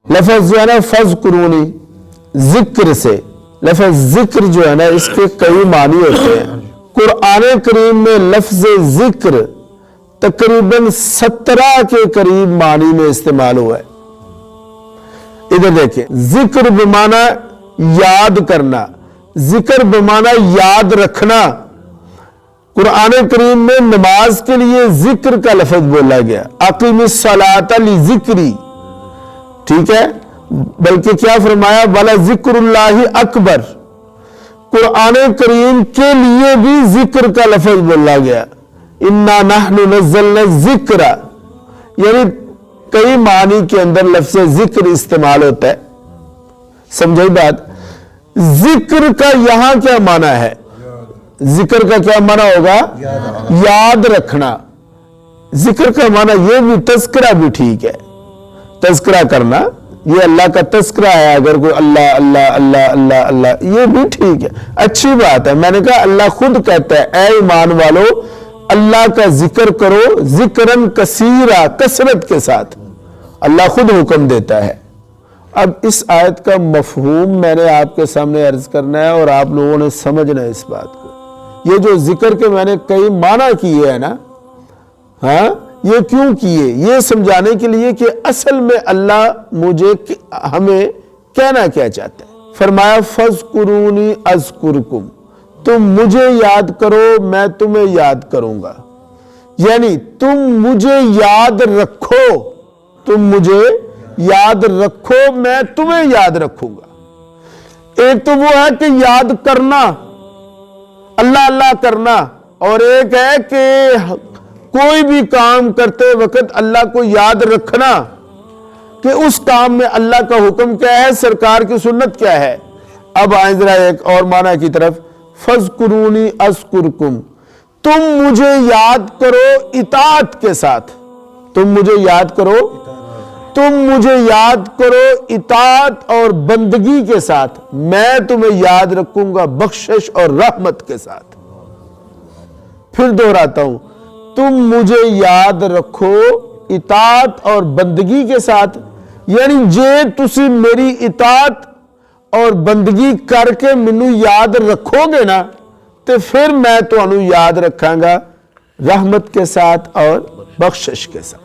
लफ्ज़ जो है ना फज़कुरूनी, जिक्र से, लफ्ज़ जिक्र जो है ना इसके कई मानी होते हैं। कुरान करीम में लफ्ज़ जिक्र तकरीबन 17 के करीब मानी में इस्तेमाल हुआ है। इधर देखिए, जिक्र बमाना याद करना, जिक्र बमाना याद रखना। कुरान करीम में नमाज के लिए जिक्र का लफ्ज़ बोला गया, अक़ीमिस सलाता लिज़िक्री, ठीक है। बल्कि क्या फरमाया, वला ज़िक्रुल्लाहि अकबर। कुरान करीम के लिए भी जिक्र का लफ्ज़ बोला गया, इन्ना नहनु नज़्ज़लना ज़िक्रा, यानी कई मानी के अंदर लफ्ज़ जिक्र इस्तेमाल होता है। समझे बात? जिक्र का यहां क्या माना है? जिक्र का क्या माना होगा? याद रखना। जिक्र का माना यह भी, तज़किरा भी ठीक है, तज़किरा करना, ये अल्लाह का तज़किरा है। अगर कोई अल्लाह अल्लाह अल्लाह अल्लाह अल्लाह, ये भी ठीक है, अच्छी बात है। मैंने कहा अल्लाह खुद कहता है, ऐ ईमान वालो अल्लाह का जिक्र करो, जिक्रन कसीरा, कसरत के साथ, अल्लाह खुद हुक्म देता है। अब इस आयत का मफहूम मैंने आपके सामने अर्ज करना है और आप लोगों ने समझना है इस बात को। ये जो जिक्र के मैंने कई माना किए है ना, हाँ, ये क्यों किए? ये समझाने के लिए कि असल में अल्लाह हमें कहना क्या चाहता है। फरमाया फज़कुरूनी अज़कुरकुम, तुम मुझे याद करो मैं तुम्हें याद करूंगा, यानी तुम मुझे याद रखो, तुम मुझे याद रखो मैं तुम्हें याद रखूंगा। एक तो वो है कि याद करना, अल्लाह अल्लाह करना, और एक है कि कोई भी काम करते वक्त अल्लाह को याद रखना कि उस काम में अल्लाह का हुक्म क्या है, सरकार की सुन्नत क्या है। अब आए जरा एक और माना की तरफ, फज़कुरूनी अज़कुरकुम, तुम मुझे याद करो इताअत के साथ, तुम मुझे याद करो, तुम मुझे याद करो इताअत और बंदगी के साथ, मैं तुम्हें याद रखूंगा बख्शिश और रहमत के साथ। फिर दोहराता हूं, तुम मुझे याद रखो इताअत और बंदगी के साथ, यानी जे तुसी मेरी इताअत और बंदगी करके मैनू याद रखोगे ना, तो फिर मैं तुहानू याद रखांगा रहमत के साथ और बख्शिश के साथ।